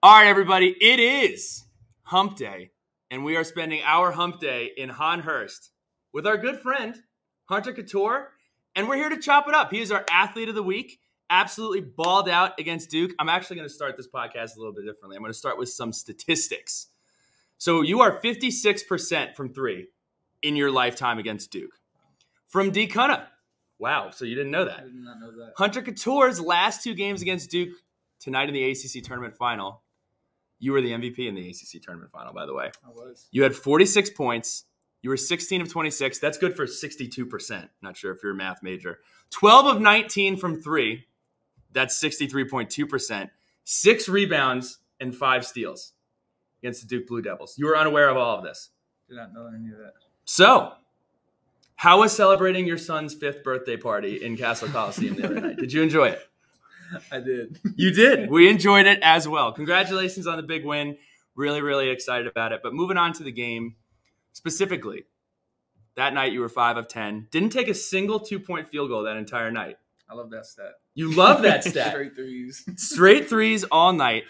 All right, everybody, it is Hump Day, and we are spending our Hump Day in Hahn Hurst with our good friend, Hunter Cattoor, and we're here to chop it up. He is our athlete of the week, absolutely balled out against Duke. I'm actually going to start this podcast a little bit differently. I'm going to start with some statistics. So you are 56% from three in your lifetime against Duke. From D. Cunha. Wow, so you didn't know that. I did not know that. Hunter Cattoor's last two games against Duke tonight in the ACC tournament final. You were the MVP in the ACC tournament final, by the way. I was. You had 46 points. You were 16 of 26. That's good for 62%. Not sure if you're a math major. 12 of 19 from three. That's 63.2%. 6 rebounds and 5 steals against the Duke Blue Devils. You were unaware of all of this. Did not know any of that. So, how was celebrating your son's 5th birthday party in Cassell Coliseum the other night? Did you enjoy it? I did. You did. We enjoyed it as well. Congratulations on the big win. Really, really excited about it. But moving on to the game, specifically, that night you were 5 of 10. Didn't take a single 2-point field goal that entire night. I love that stat. You love that stat. Straight threes. Straight threes all night.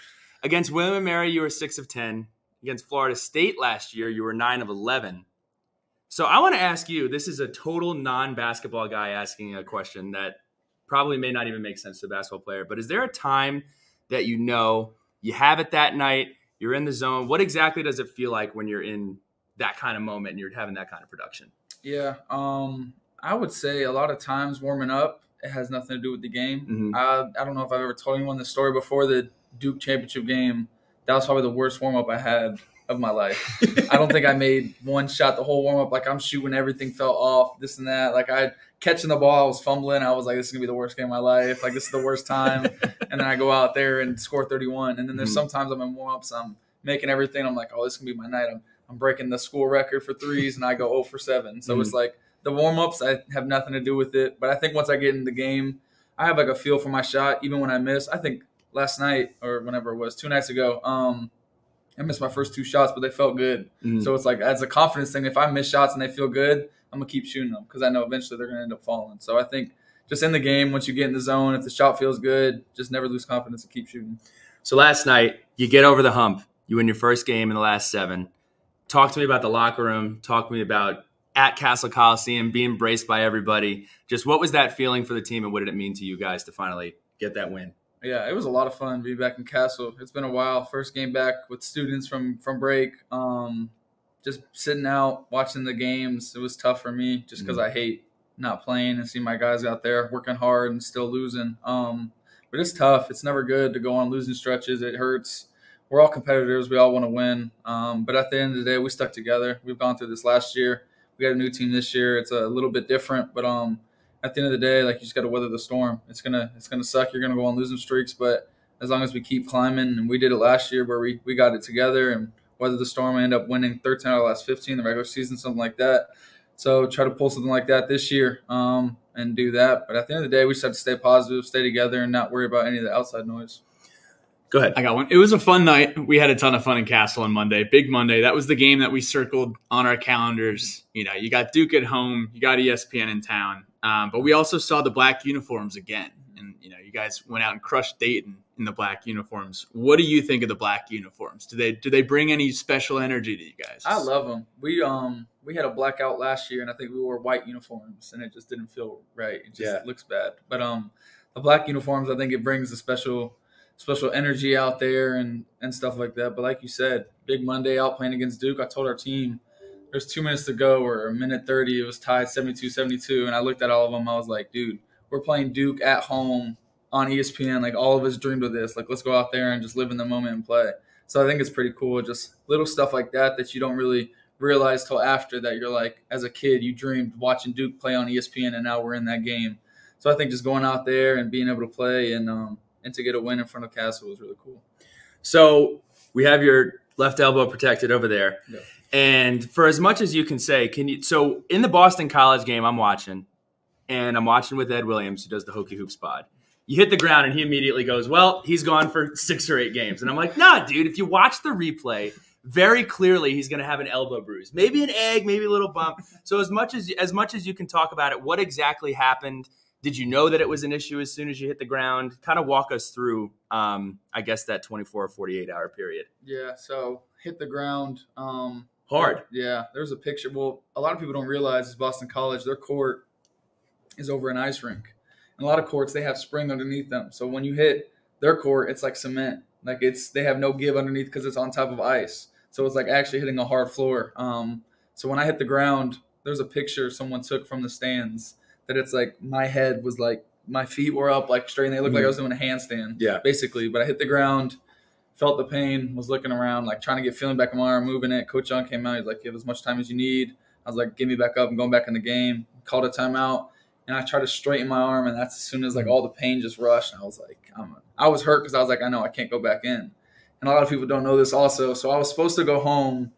Against William & Mary, you were 6 of 10. Against Florida State last year, you were 9 of 11. So I want to ask you, this is a total non-basketball guy asking a question that probably may not even make sense to a basketball player, but is there a time that you know you have it that night, you're in the zone? What exactly does it feel like when you're in that kind of moment and you're having that kind of production? Yeah, I would say a lot of times warming up, it has nothing to do with the game. Mm-hmm. I don't know if I've ever told anyone this story before. The Duke championship game, that was probably the worst warm-up I had of my life. I don't think I made one shot the whole warm-up. Like, I'm shooting, everything fell off, this and that. Like, catching the ball, I was fumbling. I was like, this is going to be the worst game of my life. Like, this is the worst time. And then I go out there and score 31. And then there's sometimes I'm in warm-ups, I'm making everything. I'm like, oh, this is going to be my night. I'm breaking the school record for threes, and I go 0 for 7. So it's like the warm-ups, I have nothing to do with it. But I think once I get in the game, I have like a feel for my shot, even when I miss. I think last night or whenever it was, 2 nights ago, I missed my first 2 shots, but they felt good. So it's like, as a confidence thing, if I miss shots and they feel good, I'm going to keep shooting them because I know eventually they're going to end up falling. So I think just in the game, once you get in the zone, if the shot feels good, just never lose confidence and keep shooting. So last night, you get over the hump. You win your first game in the last 7. Talk to me about the locker room. Talk to me about at Cassell Coliseum, being embraced by everybody. Just what was that feeling for the team, and what did it mean to you guys to finally get that win? Yeah, it was a lot of fun being back in Cassell. It's been a while. First game back with students from break. Just sitting out, watching the games. It was tough for me just because I hate not playing and see my guys out there working hard and still losing. But it's tough. It's never good to go on losing stretches. It hurts. We're all competitors. We all want to win. But at the end of the day, we stuck together. We've gone through this last year. We got a new team this year. It's a little bit different, but at the end of the day, like, you just got to weather the storm. It's gonna suck. You're gonna go on losing streaks, but as long as we keep climbing, and we did it last year where we got it together and weathered the storm, and end up winning 13 out of the last 15 in the regular season, something like that. So try to pull something like that this year and do that. But at the end of the day, we just have to stay positive, stay together, and not worry about any of the outside noise. Go ahead. I got one. It was a fun night. We had a ton of fun in Cassell on Monday. Big Monday. That was the game that we circled on our calendars. You know, you got Duke at home. You got ESPN in town. But we also saw the black uniforms again. And, you know, you guys went out and crushed Dayton in the black uniforms. What do you think of the black uniforms? Do they bring any special energy to you guys? I love them. We had a blackout last year, and I think we wore white uniforms, and it just didn't feel right. It just looks bad. But the black uniforms, I think it brings a special energy out there and stuff like that. But like you said, big Monday out playing against Duke. I told our team there's 2 minutes to go or a minute 30. It was tied 72-72. And I looked at all of them. I was like, dude, we're playing Duke at home on ESPN. Like, all of us dreamed of this. Like, let's go out there and just live in the moment and play. So I think it's pretty cool. Just little stuff like that you don't really realize till after that you're like, as a kid, you dreamed watching Duke play on ESPN, and now we're in that game. So I think just going out there and being able to play and to get a win in front of Cassell was really cool. So we have your left elbow protected over there. Yeah. And for as much as you can say, so in the Boston College game I'm watching, and I'm watching with Ed Williams, who does the Hokie Hoops pod. You hit the ground, and he immediately goes, well, he's gone for 6 or 8 games. And I'm like, nah, dude, if you watch the replay, very clearly he's going to have an elbow bruise. Maybe an egg, maybe a little bump. So as much as you can talk about it, what exactly happened? Did you know that it was an issue as soon as you hit the ground? Kind of walk us through, I guess, that 24 or 48 hour period. Yeah, so hit the ground. Hard. Yeah, there's a picture. Well, a lot of people don't realize is Boston College, their court is over an ice rink. And a lot of courts, they have spring underneath them. So when you hit their court, it's like cement. Like they have no give underneath because it's on top of ice. So it's like actually hitting a hard floor. So when I hit the ground, there's a picture someone took from the stands that it's like my head was like, my feet were up like straight and they looked like I was doing a handstand, basically. But I hit the ground, felt the pain, was looking around, like trying to get feeling back in my arm, moving it. Coach Young came out. He's like, you have as much time as you need. I was like, get me back up and going back in the game. Called a timeout. And I tried to straighten my arm, and that's as soon as like all the pain just rushed. And I was like, I was hurt because I was like, I know I can't go back in. And a lot of people don't know this also. So I was supposed to go home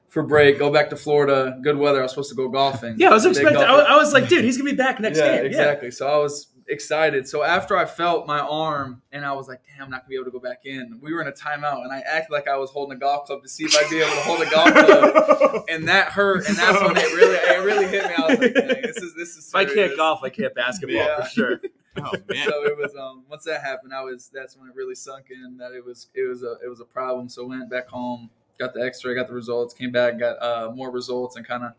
for break, go back to Florida, good weather. I was supposed to go golfing. Yeah, I was expecting. I was like, dude, he's gonna be back next game. Yeah, exactly. So I was excited. So after I felt my arm, and I was like, damn, I'm not gonna be able to go back in. We were in a timeout, and I acted like I was holding a golf club to see if I'd be able to hold a golf club, and that hurt. And that's when it really hit me. I was like, dang, this is. Serious. If I can't golf, I can't basketball for sure. Oh man! So it was once that happened, that's when it really sunk in that it was a problem. So went back home, got the X-ray, got the results, came back, got more results, and kind of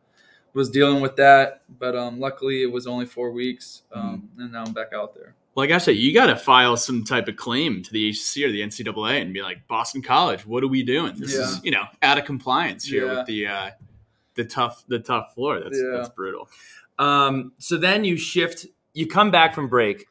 was dealing with that. But luckily, it was only 4 weeks, and now I'm back out there. Like I said, you got to file some type of claim to the ACC or the NCAA and be like, Boston College, what are we doing? This is out of compliance here with the tough floor. That's brutal. So then you come back from break.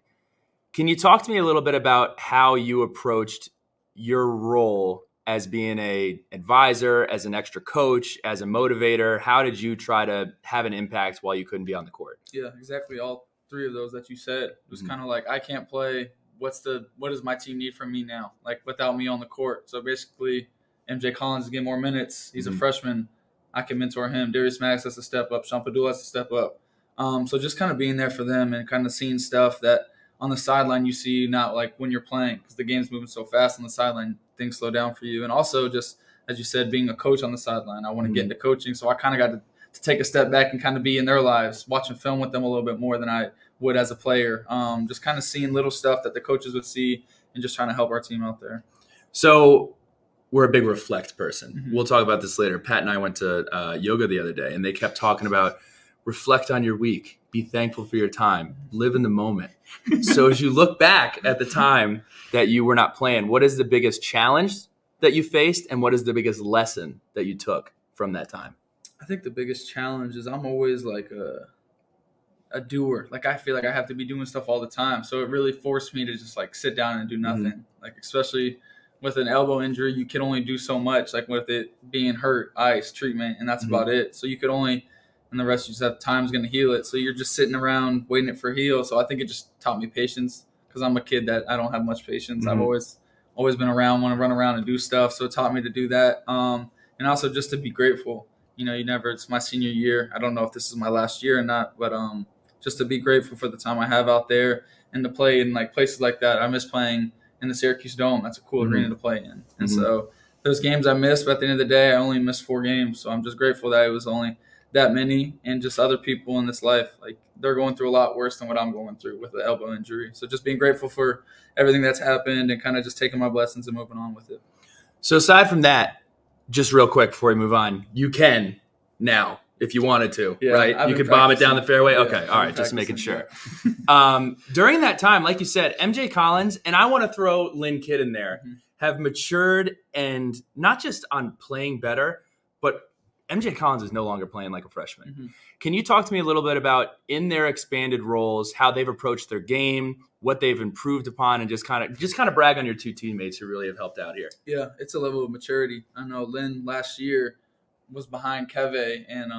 Can you talk to me a little bit about how you approached your role as being a advisor, as an extra coach, as a motivator? How did you try to have an impact while you couldn't be on the court? Yeah, exactly. All three of those that you said. It was kind of like, I can't play. What does my team need from me now? Like without me on the court. So basically, MJ Collins is getting more minutes. He's a freshman. I can mentor him. Darius Maddox has to step up. Sean Padula has to step up. So just kind of being there for them and kind of seeing stuff that on the sideline you see not like when you're playing, because the game's moving so fast on the sideline, things slow down for you. And also just, as you said, being a coach on the sideline, I want to get into coaching. So I kind of got to take a step back and kind of be in their lives, watching film with them a little bit more than I would as a player. Just kind of seeing little stuff that the coaches would see and just trying to help our team out there. So we're a big reflect person. We'll talk about this later. Pat and I went to yoga the other day, and they kept talking about reflect on your week, be thankful for your time, live in the moment. So as you look back at the time that you were not playing, what is the biggest challenge that you faced, and what is the biggest lesson that you took from that time? I think the biggest challenge is I'm always like a doer. Like I feel like I have to be doing stuff all the time. So it really forced me to just like sit down and do nothing. Like especially with an elbow injury, you can only do so much, like with it being hurt, ice, treatment, and that's about it. So you could only, and the rest you just have time's going to heal it. So you're just sitting around waiting it for heal. So I think it just taught me patience, because I'm a kid that I don't have much patience. I've always been around, want to run around and do stuff. So it taught me to do that. And also just to be grateful. It's my senior year. I don't know if this is my last year or not, but just to be grateful for the time I have out there and to play in like places like that. I miss playing in the Syracuse Dome. That's a cool arena to play in. And so those games I missed, but at the end of the day, I only missed 4 games. So I'm just grateful that it was only that many, and just other people in this life, like they're going through a lot worse than what I'm going through with the elbow injury. So just being grateful for everything that's happened and kind of just taking my blessings and moving on with it. So aside from that, just real quick before we move on, you can now, if you wanted to, right? You could bomb it down the fairway. Yeah, okay. All right. Just making sure. During that time, like you said, MJ Collins, and I want to throw Lynn Kidd in there, have matured, and not just on playing better, but MJ Collins is no longer playing like a freshman. Can you talk to me a little bit about, in their expanded roles, how they've approached their game, what they've improved upon, and just kind of brag on your 2 teammates who really have helped out here? Yeah, it's a level of maturity. I know Lynn last year was behind Keve, and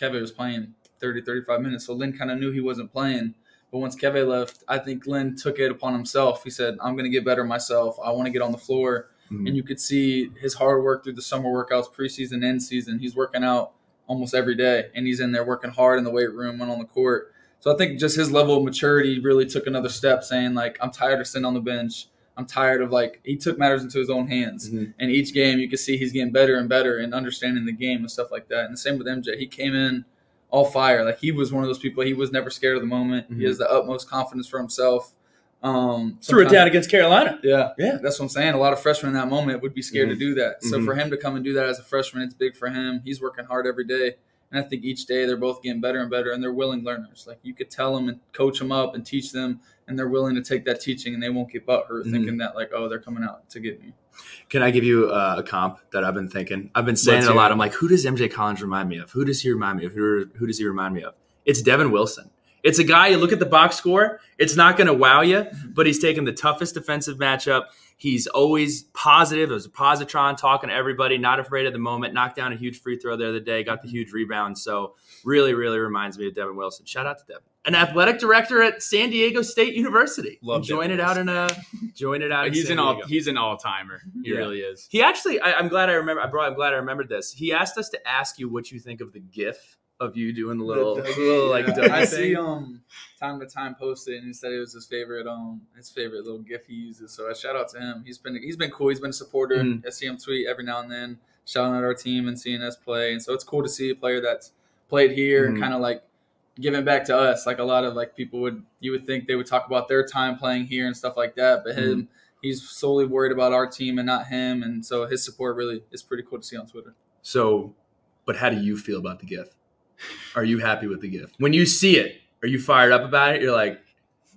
Keve was playing 30, 35 minutes. So Lynn kind of knew he wasn't playing. But once Keve left, I think Lynn took it upon himself. He said, I'm going to get better myself. I want to get on the floor. And you could see his hard work through the summer workouts, preseason, end season. He's working out almost every day, and he's in there working hard in the weight room and on the court. So I think just his level of maturity really took another step, saying, like, I'm tired of sitting on the bench. I'm tired of, like, he took matters into his own hands. And each game you could see he's getting better and better and understanding the game and stuff like that. And the same with MJ. He came in all fire. Like, he was one of those people. He was never scared of the moment. Mm-hmm. He has the utmost confidence for himself. Threw it down against Carolina. Yeah. Yeah. That's what I'm saying. A lot of freshmen in that moment would be scared to do that. So Mhm. for him to come and do that as a freshman, it's big for him. He's working hard every day. And I think each day they're both getting better and better, and they're willing learners. Like, you could tell them and coach them up and teach them, and they're willing to take that teaching, and they won't get butthurt thinking that, like, oh, they're coming out to get me. Can I give you a comp that I've been thinking? I've been saying it a lot. I'm like, who does MJ Collins remind me of? Who does he remind me of? Who does he remind me of? It's Devin Wilson. It's a guy, you look at the box score, it's not going to wow you, but he's taken the toughest defensive matchup. He's always positive. It was a positron, talking to everybody, not afraid of the moment. Knocked down a huge free throw the other day, got the huge rebound. So really, really reminds me of Devin Wilson. Shout out to Devin. An athletic director at San Diego State University. Love join it out in He's San an Diego. he's an all-timer. He really is. He actually, I'm glad I remembered this. He asked us to ask you what you think of the GIF of you doing the little like Dougie I thing. see time to time posted, and he said it was his favorite little gif he uses. So shout out to him. He's been cool. He's been a supporter. I see him tweet every now and then, shouting out our team and seeing us play. And so it's cool to see a player that's played here and kind of like giving back to us. Like, a lot of like people you would think they would talk about their time playing here and stuff like that, but he's solely worried about our team and not him. And so his support really is pretty cool to see on Twitter. So, but how do you feel about the GIF? Are you happy with the GIF? When you see it, are you fired up about it? You're like,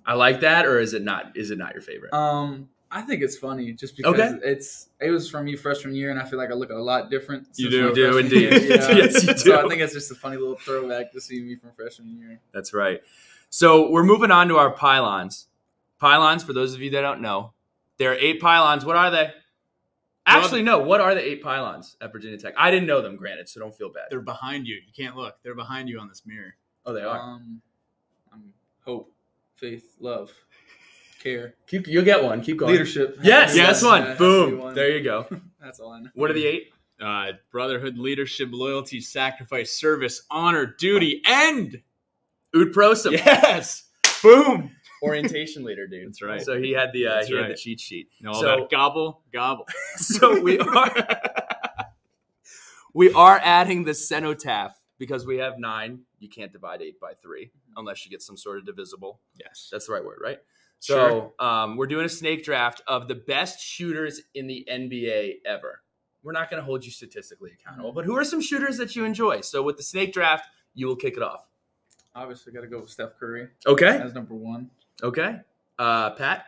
I like that, or is it not your favorite? I think it's funny just because it was from me freshman year, and I feel like I look a lot different. You do indeed. Yes, you do. So I think it's just a funny little throwback to see me from freshman year. That's right. So we're moving on to our pylons. Pylons, for those of you that don't know, there are 8 pylons. What are they? Actually, no. What are the 8 pylons at Virginia Tech? I didn't know them, granted, so don't feel bad. They're behind you. You can't look. They're behind you on this mirror. Oh, they are. Hope, faith, love, care. You'll get one. Keep going. Leadership. Yes, Yeah, that's one. yeah, Boom. one. There you go. That's all I know. What are the 8? Brotherhood, leadership, loyalty, sacrifice, service, honor, duty, and Ut prosum. yes, boom. Orientation leader, dude. That's right. So he had the That's had right. the cheat sheet. All that gobble. So we are adding the cenotaph because we have 9. You can't divide 8 by 3 unless you get some sort of divisible. Yes, That's the right word, right? So we're doing a snake draft of the best shooters in the NBA ever. We're not going to hold you statistically accountable, but who are some shooters that you enjoy? So with the snake draft, you will kick it off. Obviously, got to go with Steph Curry. Okay. As number 1. Okay. Pat?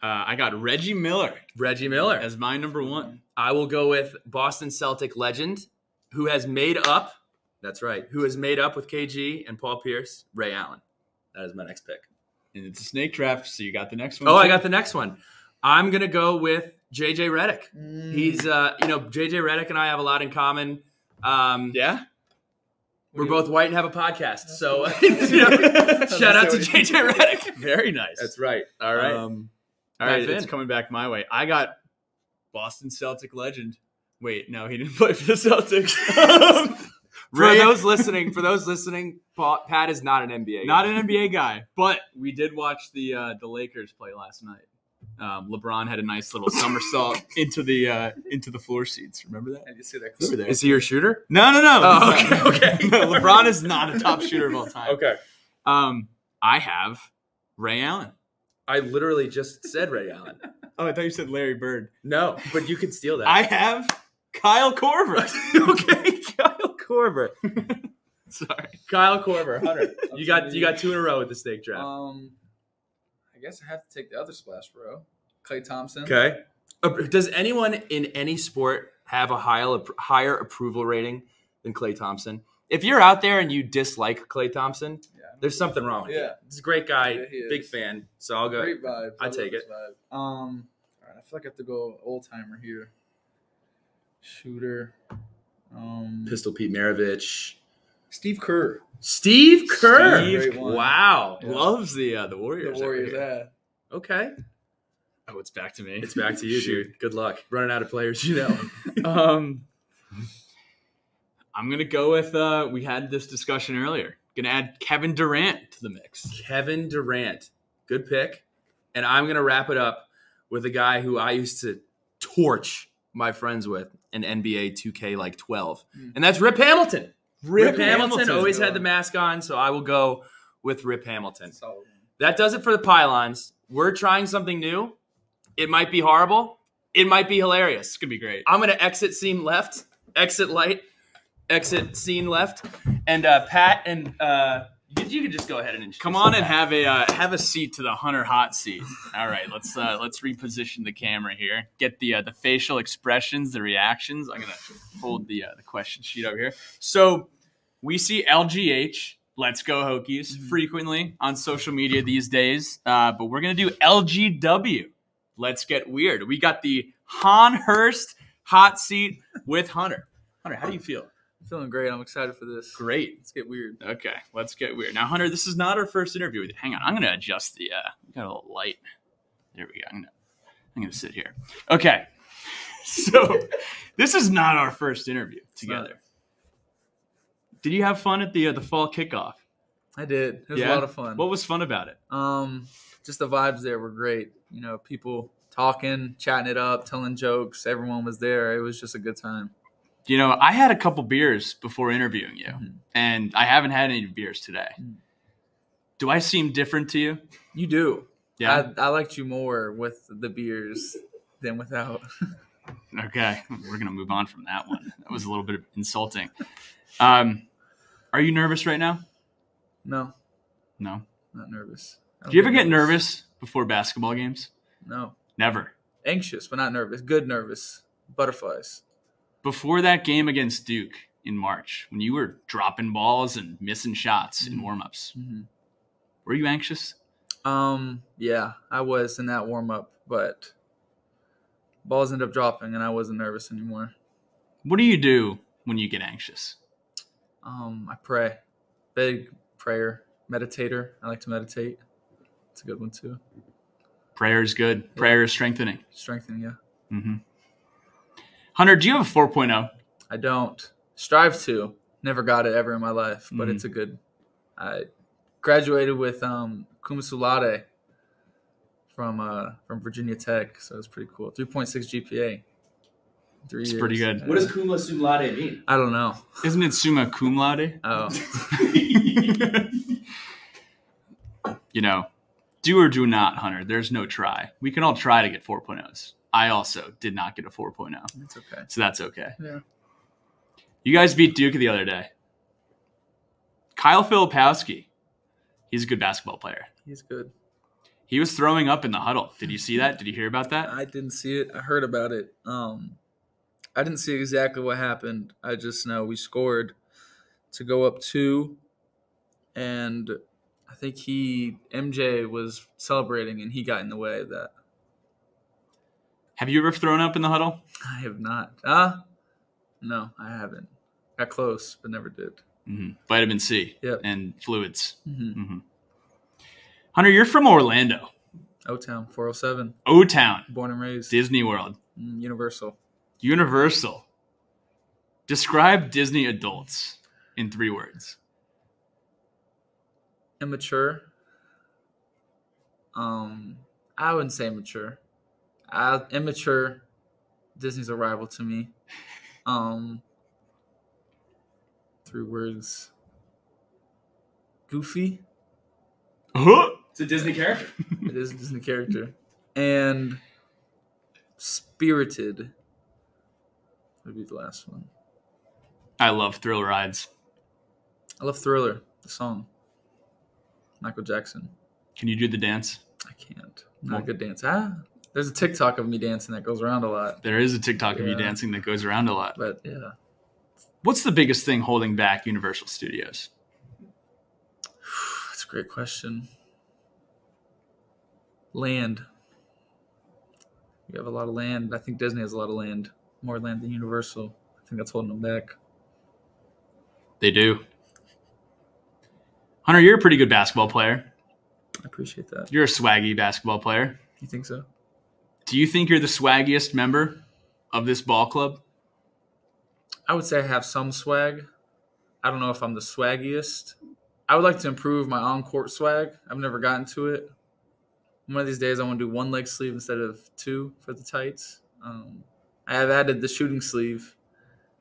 I got Reggie Miller as my number 1. I will go with Boston Celtic legend who has made up with KG and Paul Pierce, Ray Allen. That is my next pick. And it's a snake draft, so you got the next one. Oh, too? I got the next one. I'm going to go with JJ Redick. He's, JJ Redick and I have a lot in common. Yeah? We're both white and have a podcast. So, shout out to JJ Redick. Very nice. That's right. All right. All right, it's coming back my way. I got Boston Celtic legend. Wait, no, he didn't play for the Celtics. For those listening, Pat is not an NBA guy. Not an NBA guy, but we did watch the Lakers play last night. LeBron had a nice little somersault into the floor seats. Remember that? I did see that clip. Is he your shooter? No. Oh, okay. No, LeBron is not a top shooter of all time. Okay. I have Ray Allen. I literally just said Ray Allen. Oh, I thought you said Larry Bird. No, but you can steal that. I have Kyle Korver. Okay, Kyle Korver. Sorry, Kyle Korver, Hunter. You got 2 in a row with the snake draft. I guess I have to take the other splash, bro. Klay Thompson. Okay. Does anyone in any sport have a higher approval rating than Klay Thompson? If you're out there and you dislike Klay Thompson, there's something wrong with you. He's a great guy, big fan. So I'll go. Great vibe. I take it. All right, I feel like I have to go old timer here. Shooter. Pistol Pete Maravich. Steve Kerr. Steve Kerr. Steve, wow. Yeah. Loves the Warriors. The Warriors, yeah. Okay. Oh, it's back to me. It's back to you, dude. Good luck. Running out of players, I'm going to go with, we had this discussion earlier. Going to add Kevin Durant to the mix. Kevin Durant. Good pick. And I'm going to wrap it up with a guy who I used to torch my friends with in NBA 2K like 12. And that's Rip Hamilton. Rip Hamilton always had the mask on, so I will go with Rip Hamilton. Solid. That does it for the pylons. We're trying something new. It might be horrible. It might be hilarious. It's going to be great. I'm going to exit scene left, exit light, exit scene left. And Pat and you can just go ahead and introduce Come on and have a seat to the Hunter hot seat. All right, let's reposition the camera here. Get the facial expressions, the reactions. I'm going to hold the question sheet over here. So we see LGH, Let's Go Hokies, frequently on social media these days. But we're going to do LGW, Let's Get Weird. We got the Hahn Hurst hot seat with Hunter. Hunter, how do you feel? Feeling great. I'm excited for this. Great. Let's get weird. Okay, let's get weird. Now, Hunter, this is not our first interview with you. Hang on, I'm going to adjust the we got a little light. There we go. I'm going to sit here. Okay, so this is not our first interview together. Did you have fun at the fall kickoff? I did. It was a lot of fun. What was fun about it? Just the vibes there were great. You know, people talking, chatting it up, telling jokes. Everyone was there. It was just a good time. You know, I had a couple beers before interviewing you, and I haven't had any beers today. Do I seem different to you? You do. Yeah. I liked you more with the beers than without. Okay, we're going to move on from that one. That was a little bit insulting. Are you nervous right now? No. No? Not nervous. Do you ever get nervous before basketball games? No. Never. Anxious, but not nervous. Good nervous. Butterflies. Before that game against Duke in March, when you were dropping balls and missing shots in warm-ups, were you anxious? Yeah, I was in that warm-up, but balls ended up dropping, and I wasn't nervous anymore. What do you do when you get anxious? I pray. Big prayer. Meditator. I like to meditate. It's a good one, too. Prayer is good. Prayer is strengthening. Strengthening, yeah. Mm-hmm. Hunter, do you have a 4.0? I don't. Strive to. Never got it ever in my life, but it's a good. I graduated with cum laude from Virginia Tech, so it's pretty cool. 3.6 GPA. 3 years. It's pretty good. What does cum laude mean? I don't know. Isn't it summa cum laude? Oh. You know, do or do not, Hunter. There's no try. We can all try to get 4.0s. I also did not get a 4.0. It's okay. So that's okay. Yeah. You guys beat Duke the other day. Kyle Filipowski, he's a good basketball player. He's good. He was throwing up in the huddle. Did you see that? Did you hear about that? I didn't see it. I heard about it. I didn't see exactly what happened. I just know we scored to go up 2, and I think MJ was celebrating, and he got in the way of that. Have you ever thrown up in the huddle? I have not. No, I haven't. Got close, but never did. Vitamin C Yep. and fluids. Hunter, you're from Orlando. O-Town, 407. O-Town. Born and raised. Disney World. Universal. Universal. Describe Disney adults in 3 words. Immature. I wouldn't say mature. Immature. Disney's a rival to me. 3 words. Goofy. It's a Disney character. It is a Disney character. And spirited would be the last one. I love thrill rides. I love Thriller, the song. Michael Jackson. Can you do the dance? I can't. I'm not a good dancer. There's a TikTok of me dancing that goes around a lot. There is a TikTok of you dancing that goes around a lot. But, yeah. What's the biggest thing holding back Universal Studios? That's a great question. Land. We have a lot of land. I think Disney has a lot of land. More land than Universal. I think that's holding them back. They do. Hunter, you're a pretty good basketball player. I appreciate that. You're a swaggy basketball player. You think so? Do you think you're the swaggiest member of this ball club? I would say I have some swag. I don't know if I'm the swaggiest. I would like to improve my on-court swag. I've never gotten to it. One of these days I want to do 1 leg sleeve instead of 2 for the tights. I have added the shooting sleeve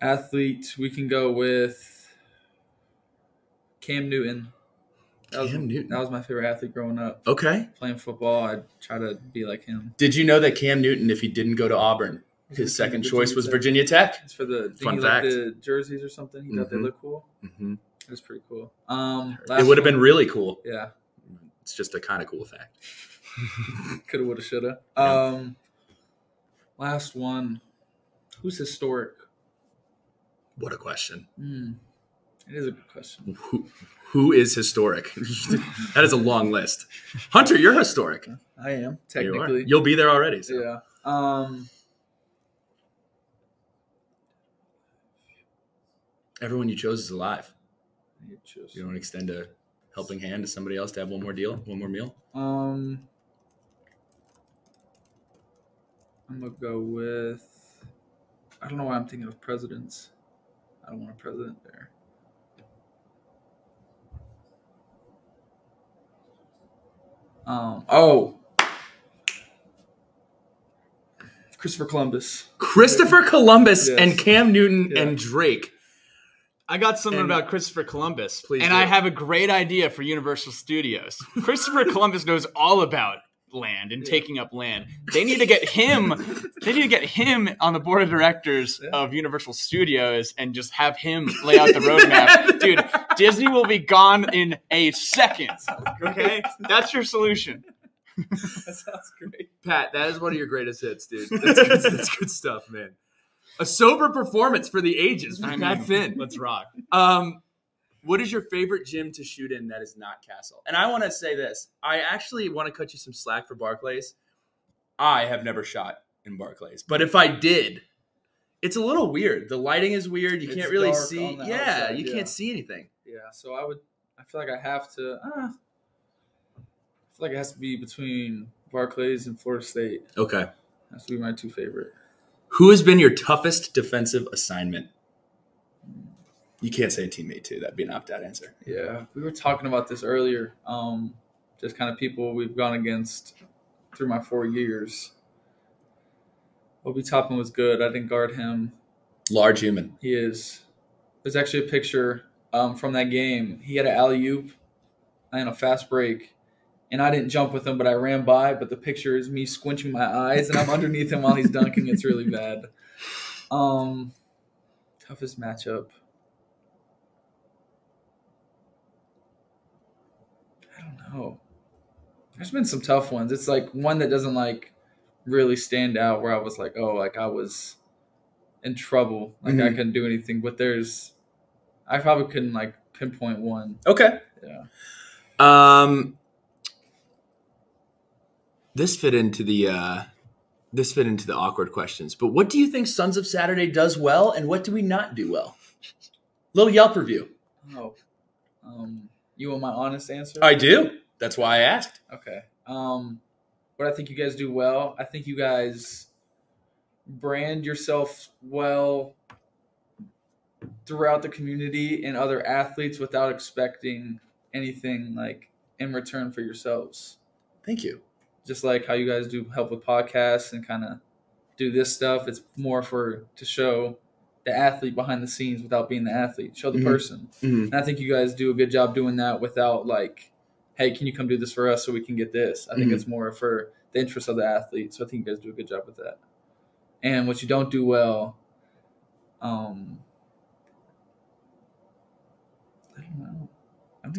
Athlete, we can go with Cam Newton. Newton. That was my favorite athlete growing up. Okay. Playing football, I'd try to be like him. Did you know that Cam Newton, if he didn't go to Auburn, his second choice was Virginia Tech? It's for the Fun fact. the jerseys or something. He thought they looked cool. Mm-hmm. It was pretty cool. It would have been really cool. Yeah. It's just a kind of cool fact. Coulda, woulda, shoulda. Last one. Who's historic? What a question. It is a good question. Who is historic? That is a long list. Hunter, you're historic. I am, technically. You'll be there already. So. Yeah. Everyone you chose is alive. You don't want to extend a helping hand to somebody else to have one more meal? I'm going to go with, I don't know why I'm thinking of presidents. I don't want a president there. Christopher Columbus. Christopher Columbus Yes. and Cam Newton and Drake. I got something about Christopher Columbus. Please and do. I have a great idea for Universal Studios. Christopher Columbus knows all about land and taking up land. They need to get him on the board of directors of Universal Studios and just have him lay out the roadmap. Dude, Disney will be gone in a second. Okay? That's your solution. That sounds great. Pat, that is one of your greatest hits, dude. That's good stuff, man. A sober performance for the ages from Pat Finn. Let's rock. What is your favorite gym to shoot in that is not Cassell? And I want to say this. I actually want to cut you some slack for Barclays. I have never shot in Barclays. But if I did, it's a little weird. The lighting is weird. You can't really see. Outside, you can't see anything. Yeah, so I feel like I have to, I feel like it has to be between Barclays and Florida State. Okay. That's be my two favorite. Who has been your toughest defensive assignment? You can't say a teammate, too. That'd be an opt-out answer. Yeah, we were talking about this earlier. Just kind of people we've gone against through my 4 years. Obi Toppin was good. I didn't guard him. Large human. He is. There's actually a picture from that game. He had an alley-oop and a fast break. And I didn't jump with him, but I ran by. But the picture is me squinching my eyes, and I'm underneath him while he's dunking. It's really bad. Toughest matchup. I don't know. There's been some tough ones. It's like one that doesn't like really stand out where I was like, oh, like I was in trouble. Like I couldn't do anything. But I probably couldn't like pinpoint one. Okay. Yeah. This fit into the awkward questions. But what do you think Sons of Saturday does well, and what do we not do well? Little Yelp review. Oh, you want my honest answer? I do. That's why I asked. Okay. What I think you guys do well, I think you guys brand yourself well throughout the community and other athletes without expecting anything like in return for yourselves. Thank you. Just like how you guys do help with podcasts and kind of do this stuff, it's more to show the athlete behind the scenes without being the athlete. Show the person. And I think you guys do a good job doing that without like, hey, can you come do this for us so we can get this? I think it's more for the interest of the athlete. So I think you guys do a good job with that. And what you don't do well, I don't know. I've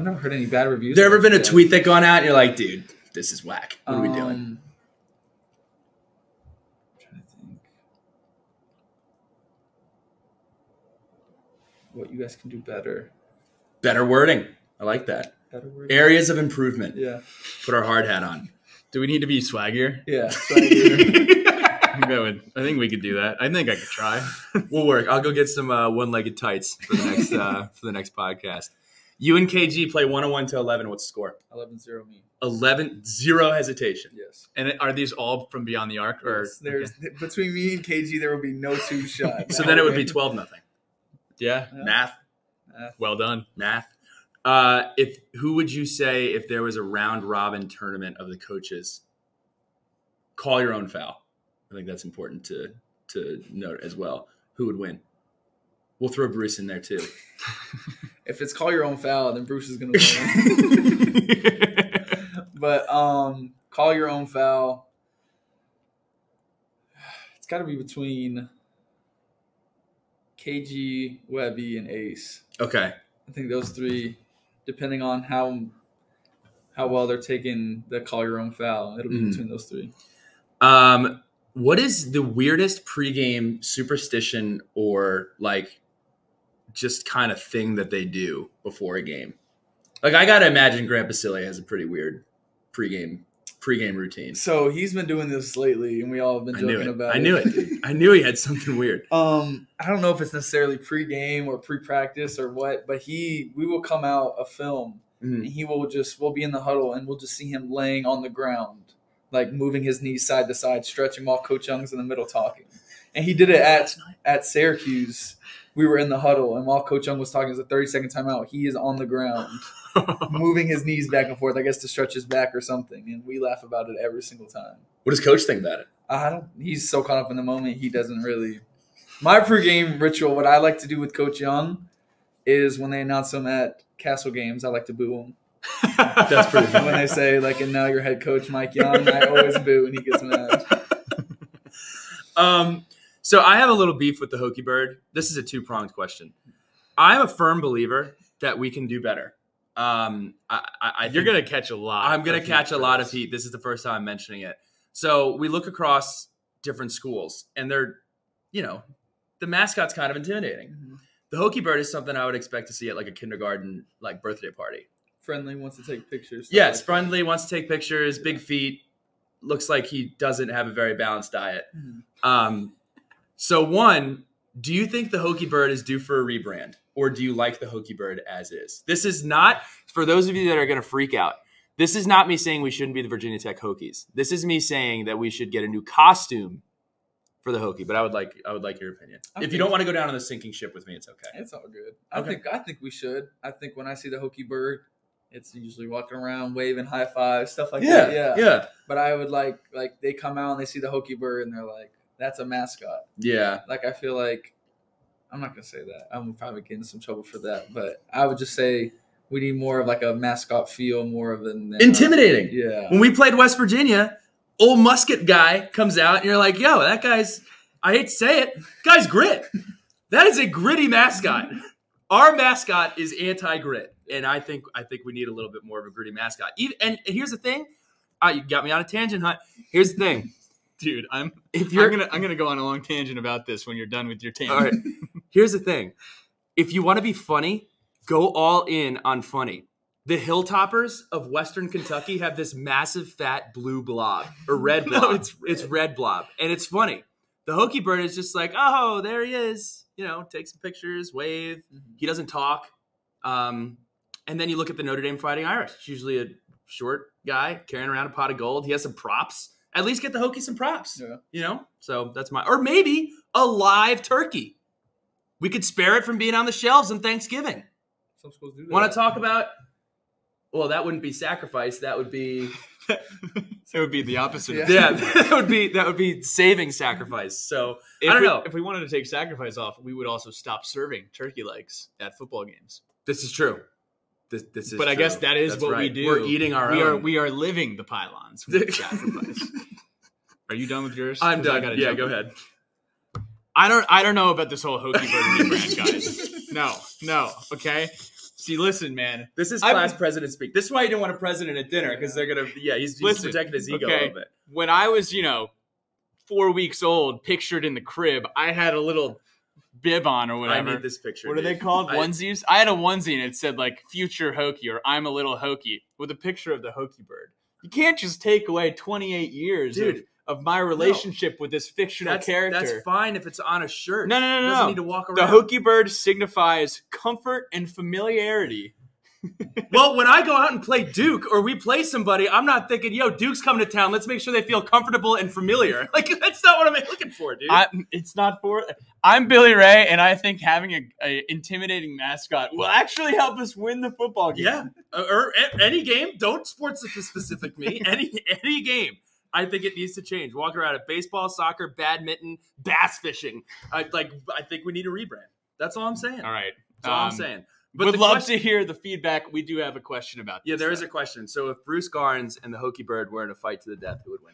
never heard any bad reviews. There ever been a tweet that gone out and you're like, dude, this is whack. What are we doing? I'm trying to think. What you guys can do better. Better wording. I like that. Better wording. Areas of improvement. Yeah. Put our hard hat on. Do we need to be swaggier? Yeah. I think we could do that. I think I could try. We'll work. I'll go get some one-legged tights for the next podcast. You and KG play 101 to 11. What's the score? 11-0 me. 11, 0 hesitation. Yes. And are these all from Beyond the Arc? Or There's between me and KG, there will be no two shots. So then it would be 12-0. Yeah. Math. Well done. Math. Who would you say if there was a round robin tournament of the coaches? Call your own foul. I think that's important to note as well. Who would win? We'll throw Bruce in there too. If it's call your own foul, then Bruce is going to win. But call your own foul. It's got to be between KG, Webby, and Ace. Okay. I think those three, depending on how well they're taking the call your own foul, it'll be between those three. What is the weirdest pregame superstition or like just kind of thing that they do before a game? Like I gotta imagine Grant Basile has a pretty weird pregame routine. So he's been doing this lately, and we all have been joking about it. I knew it. Dude. I knew he had something weird. I don't know if it's necessarily pregame or pre-practice or what, but we will come out a film, and we'll be in the huddle, and we'll just see him laying on the ground, like moving his knees side to side, stretching while Coach Young's in the middle talking. And he did it at Syracuse. We were in the huddle, and while Coach Young was talking, it was a 30-second timeout. He is on the ground, moving his knees back and forth, I guess to stretch his back or something. And we laugh about it every single time. What does Coach think about it? He's so caught up in the moment, he doesn't really. My pregame ritual, what I like to do with Coach Young, is when they announce him at Cassell games, I like to boo him. That's pretty funny. When they say, like, and now your head coach, Mike Young, I always boo, and he gets mad. So I have a little beef with the Hokie Bird. This is a two-pronged question. I'm a firm believer that we can do better. You're going to catch a lot. I'm going to catch a lot of heat. This is the first time I'm mentioning it. So we look across different schools, and they're, the mascot's kind of intimidating. Mm-hmm. The Hokie Bird is something I would expect to see at like a kindergarten, like birthday party. Friendly, wants to take pictures. Yes, like friendly, wants to take pictures, big feet. Looks like he doesn't have a very balanced diet. Mm-hmm. So one, do you think the Hokie Bird is due for a rebrand, or do you like the Hokie Bird as is? This is not, for those of you that are going to freak out, this is not me saying we shouldn't be the Virginia Tech Hokies. This is me saying that we should get a new costume for the Hokie, but I would like your opinion. If you don't want to go down on the sinking ship with me, it's okay. It's all good. I think we should. I think when I see the Hokie Bird, it's usually walking around, waving, high five, stuff like that. Yeah. But I would like they come out and they see the Hokie Bird and they're like, that's a mascot. Yeah. Like, I feel like, I'm not going to say that. I'm probably getting some trouble for that. But I would just say we need more of like a mascot feel, more of an intimidating. Yeah. When we played West Virginia, old musket guy comes out and you're like, yo, that guy's, I hate to say it, guy's grit. That is a gritty mascot. Our mascot is anti-grit. And I think we need a little bit more of a gritty mascot. And here's the thing. You got me on a tangent, Hunt. Here's the thing. Dude, I'm gonna go on a long tangent about this when you're done with your tangent. All right. Here's the thing. If you want to be funny, go all in on funny. The Hilltoppers of Western Kentucky have this massive fat blue blob or red blob. No, it's red blob, and it's funny. The Hokie Bird is just like, oh, there he is. Take some pictures, wave. Mm-hmm. He doesn't talk. And then you look at the Notre Dame Fighting Irish. It's usually a short guy carrying around a pot of gold. He has some props. At least get the Hokies some props. Yeah. So that's or maybe a live turkey. We could spare it from being on the shelves on Thanksgiving. Some schools do that. Want to talk about? Well, that wouldn't be sacrifice. That would be. It would be the opposite. Yeah, that would be saving sacrifice. So I don't know. If we wanted to take sacrifice off, we would also stop serving turkey legs at football games. This is true. This is. But true. I guess that is That's what right. we do. We're eating our own. We are living the pylons with sacrifice. Are you done with yours? I'm done. Yeah, go ahead. I don't know about this whole Hokie Bird rebrand, guys. No. Okay. See, listen, man. This is class president speak. This is why you don't want a president at dinner, because they're gonna. Yeah, he's protecting his ego a little bit. When I was 4 weeks old, pictured in the crib, I had a little bib on or whatever. I need this picture. What are they called? Onesies? I had a onesie and it said like future Hokie or I'm a little Hokie with a picture of the Hokie Bird. You can't just take away 28 years of my relationship with this fictional character. That's fine if it's on a shirt. No. It doesn't need to walk around. The Hokie Bird signifies comfort and familiarity. Well, when I go out and play Duke or we play somebody, I'm not thinking, yo, Duke's coming to town. Let's make sure they feel comfortable and familiar. Like, that's not what I'm looking for, dude. It's not for – I'm Billy Ray, and I think having a intimidating mascot will actually help us win the football game. Yeah. Or any game. Don't sports-specific me. Any game. I think it needs to change. Walking around at baseball, soccer, badminton, bass fishing. I think we need a rebrand. That's all I'm saying. All right. That's all I'm saying. But Would love to hear the feedback. We do have a question about this. Yeah, there is a question. So if Bruce Garnes and the Hokie Bird were in a fight to the death, who would win?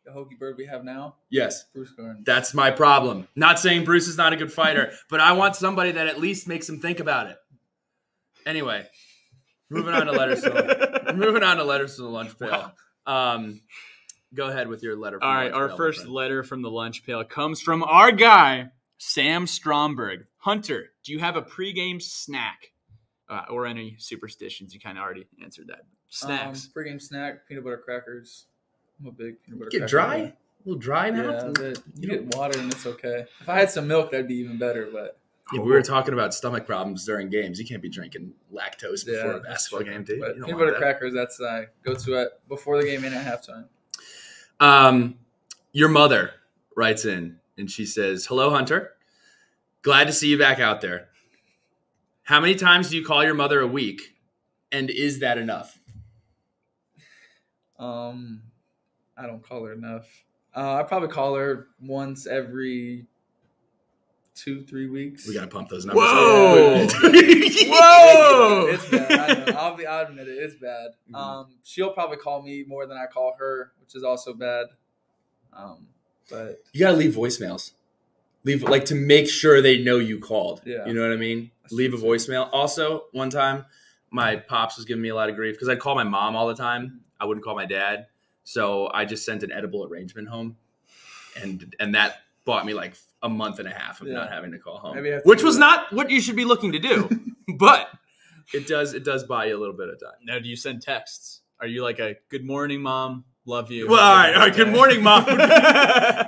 The Hokie Bird we have now? Yes. Bruce Garnes. That's my problem. Not saying Bruce is not a good fighter, but I want somebody that at least makes him think about it. Anyway, moving on to letters to the lunch pail. Go ahead with your letter. All right, our first letter from the lunch pail comes from our guy, Sam Stromberg. Hunter, do you have a pregame snack or any superstitions? You kind of already answered that. Snacks. Pregame snack, peanut butter crackers. I'm a big peanut butter Get cracker dry? guy. A little dry now? Yeah, but you get water and it's okay. If I had some milk, that'd be even better. But Yeah, we were talking about stomach problems during games. You can't be drinking lactose before a basketball game, dude. But peanut butter crackers, that's I go to it before the game and at halftime. Your mother writes in and she says, "Hello, Hunter. Glad to see you back out there. How many times do you call your mother a week? And is that enough?" I don't call her enough. I probably call her once every 2-3 weeks. We got to pump those numbers. Whoa! Whoa! It's bad. I know. I'll admit it. It's bad. She'll probably call me more than I call her, which is also bad. But You got to leave voicemails. Leave to make sure they know you called. Yeah. You know what I mean? That's Leave a true. voicemail. Also, one time, my pops was giving me a lot of grief because I'd call my mom all the time. I wouldn't call my dad. So I just sent an edible arrangement home. And that bought me like a month and a half of not having to call home. Maybe I have to Which do was that. not what you should be looking to do. But it does buy you a little bit of time. Now, do you send texts? Are you like a good morning, mom? Love you. Well, all right. Good morning, mom.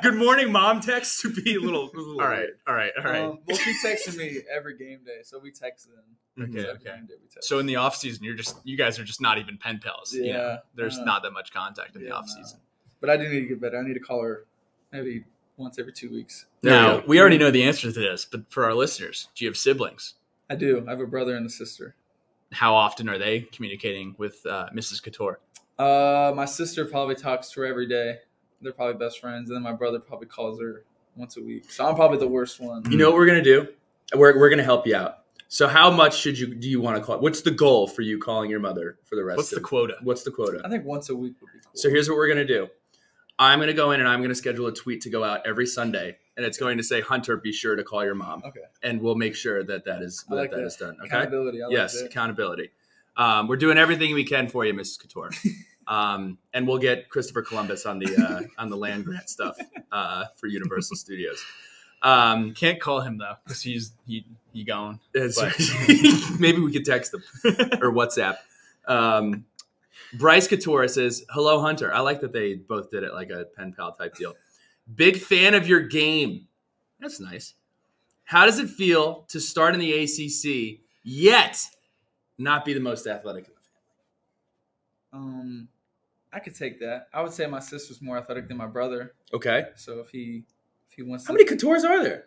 Good morning, mom. Text to be a little. All right. Well, she texted me every game day, so we text them. Okay. Every game day we text. So in the off season, you guys are just not even pen pals. You know? Yeah. There's not that much contact in the Yeah, off no. season. But I do need to get better. I need to call her maybe once every 2 weeks. There we Now, go. we already know the answer to this, but for our listeners, do you have siblings? I do. I have a brother and a sister. How often are they communicating with Mrs. Cattoor? My sister probably talks to her every day. They're probably best friends. And then my brother probably calls her once a week. So I'm probably the worst one. You know what we're gonna do? We're gonna help you out. So how much do you want to call? What's the goal for you calling your mother for the rest? What's the quota? What's the quota? I think once a week would be cool. So here's what we're gonna do. I'm gonna go in and I'm gonna schedule a tweet to go out every Sunday, and it's going to say, "Hunter, be sure to call your mom." Okay. And we'll make sure that is I like that that. is done. Okay. Accountability. I like Yes, that. accountability. We're doing everything we can for you, Mrs. Cattoor. And we'll get Christopher Columbus on the land grant stuff for Universal Studios. Can't call him though because he gone. Maybe we could text him or WhatsApp. Bryce Cattoor says, "Hello, Hunter." I like that they both did it like a pen pal type deal. Big fan of your game. That's nice. How does it feel to start in the ACC yet not be the most athletic in the family? I could take that. I would say my sister's more athletic than my brother. Okay. So if he wants How to, many Cattoors are there?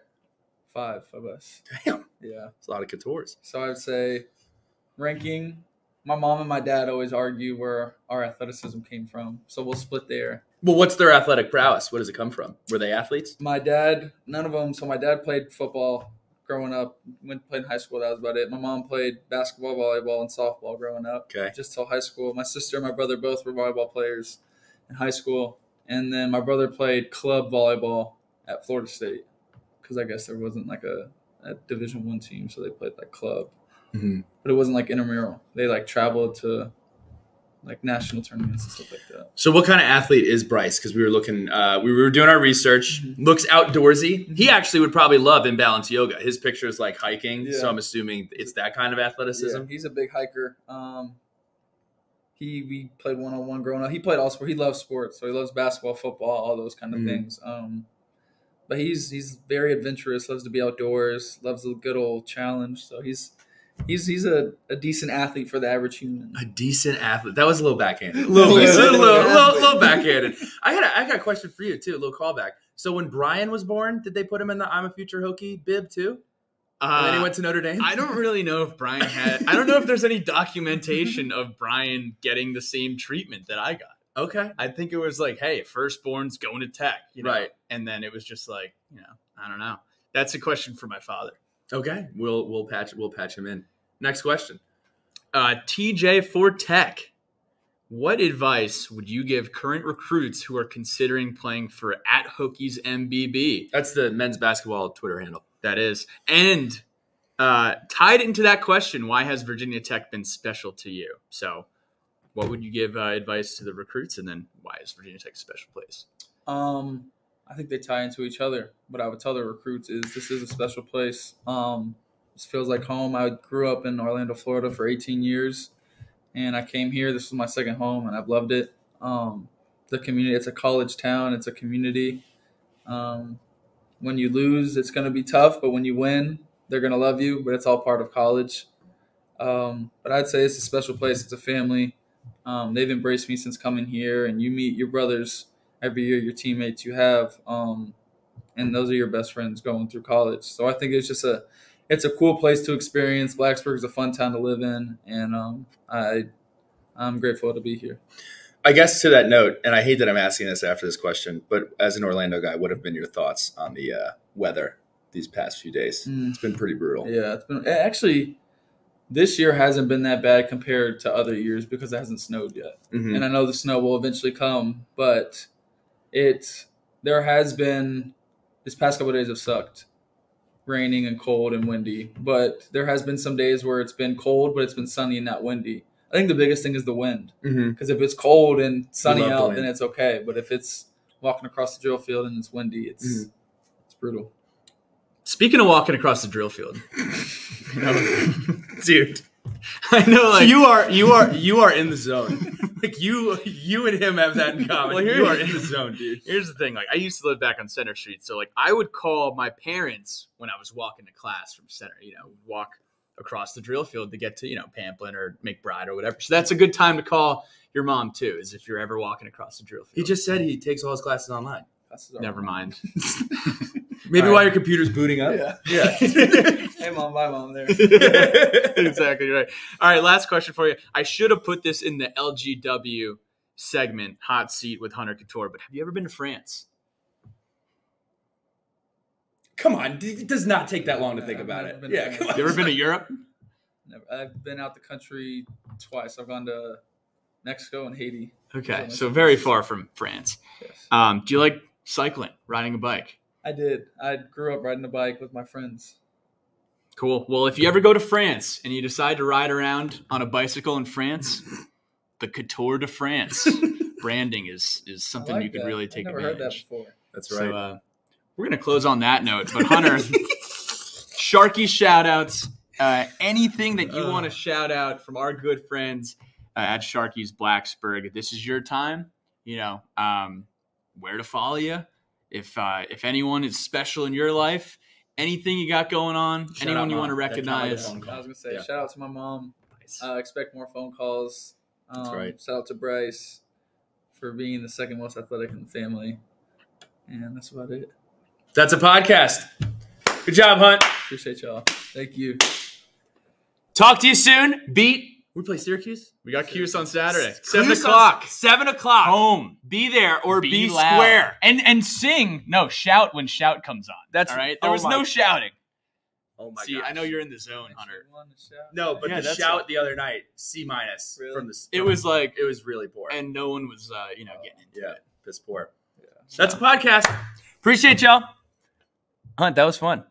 5 of us. Damn. Yeah. It's a lot of Cattoors. So I would say ranking. My mom and my dad always argue where our athleticism came from. So we'll split there. Well, what's their athletic prowess? Where does it come from? Were they athletes? My dad, none of them. So my dad played football growing up. Played in high school. That was about it. My mom played basketball, volleyball, and softball growing up. Okay. Just till high school. My sister and my brother both were volleyball players in high school. And then my brother played club volleyball at Florida State because I guess there wasn't like a Division I team, so they played like club. Mm-hmm. But it wasn't like intramural. They like traveled to like national tournaments and stuff like that. So what kind of athlete is Bryce? Because we were looking, we were doing our research. Looks outdoorsy. He actually would probably love imbalance yoga. His picture is like hiking, Yeah. so I'm assuming it's that kind of athleticism. Yeah, he's a big hiker. We played one-on-one growing up. He played all sports. He loves sports, so he loves basketball, football, all those kind of Mhm. things. But he's very adventurous. Loves to be outdoors. Loves a good old challenge. So he's a decent athlete for the average human. A decent athlete. That was a little backhanded. A little bit. A little backhanded. I got a question for you too. A little callback. So when Brian was born, did they put him in the "I'm a Future Hokie" bib too? And then he went to Notre Dame. I don't really know if Brian had. I don't know if there's any documentation of Brian getting the same treatment that I got. Okay. I think it was like, hey, firstborn's going to Tech, you know? Right. And then it was just like, I don't know. That's a question for my father. Okay, we'll patch him in. Next question. TJ for Tech. What advice would you give current recruits who are considering playing for @Hokies MBB? That's the men's basketball Twitter handle. That is. And tied into that question, why has Virginia Tech been special to you? So what would you give advice to the recruits, and then why is Virginia Tech a special place? I think they tie into each other. What I would tell the recruits is this is a special place. This feels like home. I grew up in Orlando, Florida for 18 years, and I came here. This was my second home, and I've loved it. The community, it's a college town. It's a community. When you lose, it's going to be tough, but when you win, they're going to love you, but it's all part of college. But I'd say it's a special place. It's a family. They've embraced me since coming here, and you meet your brothers every year, your teammates you have, and those are your best friends going through college. So I think it's just it's a cool place to experience. Blacksburg is a fun town to live in, and I'm grateful to be here. I guess to that note, and I hate that I'm asking this after this question, but as an Orlando guy, what have been your thoughts on the weather these past few days? It's been pretty brutal. Yeah, it's been actually this year hasn't been that bad compared to other years because it hasn't snowed yet. Mm-hmm. And I know the snow will eventually come, but there has been this past couple of days have sucked. Raining and cold and windy, but there has been some days where it's been cold, but it's been sunny and not windy. I think the biggest thing is the wind, because if it's cold and sunny out, then it's okay. But if it's walking across the drill field and it's windy, it's brutal. Speaking of walking across the drill field, Dude, I know, like you are in the zone. Like you and him have that in common. Well, you are in the zone, dude. Here's the thing. Like, I used to live back on Center Street. So, like, I would call my parents when I was walking to class from Center, walk across the drill field to get to, Pamplin or McBride or whatever. So that's a good time to call your mom, too, is if you're ever walking across the drill field. He just said he takes all his classes online. Never mind. Maybe while your computer's booting up. Yeah. Hey, Mom. Bye, Mom. There. Exactly right. All right, last question for you. I should have put this in the LGW segment, Hot Seat with Hunter Cattoor, but have you ever been to France? Come on. It does not take that long to think about it. Yeah, come on. You ever been to Europe? Never. I've been out the country twice. I've gone to Mexico and Haiti. Okay, so very far from France. Yes. Do you like cycling, riding a bike? I did. I grew up riding a bike with my friends. Cool. Well, if you ever go to France and you decide to ride around on a bicycle in France, the Cattoor de France branding is something you could really take advantage. I've never heard that before. That's right. So we're going to close on that note. But Hunter, Sharky shout-outs, anything that you want to shout out from our good friends at Sharky's Blacksburg. This is your time. Where to follow you. If anyone is special in your life, anything you got going on, anyone you want to recognize. I was going to say, shout out to my mom. Nice. Expect more phone calls. That's right. Shout out to Bryce for being the second most athletic in the family. And that's about it. That's a podcast. Good job, Hunt. Appreciate y'all. Thank you. Talk to you soon. We play Syracuse? We got Cuse on Saturday. 7 o'clock. 7 o'clock. Home. Be there or be loud. square. And sing. No, shout when shout comes on. That's all right. There was no shouting. Oh my See, gosh. I know you're in the zone, Hunter. No, but Yeah, the that's shout the other night, C- Really? from the. It was like, It was really poor. and no one was, getting into it. Piss poor. That's a podcast. Appreciate y'all. Hunt, that was fun.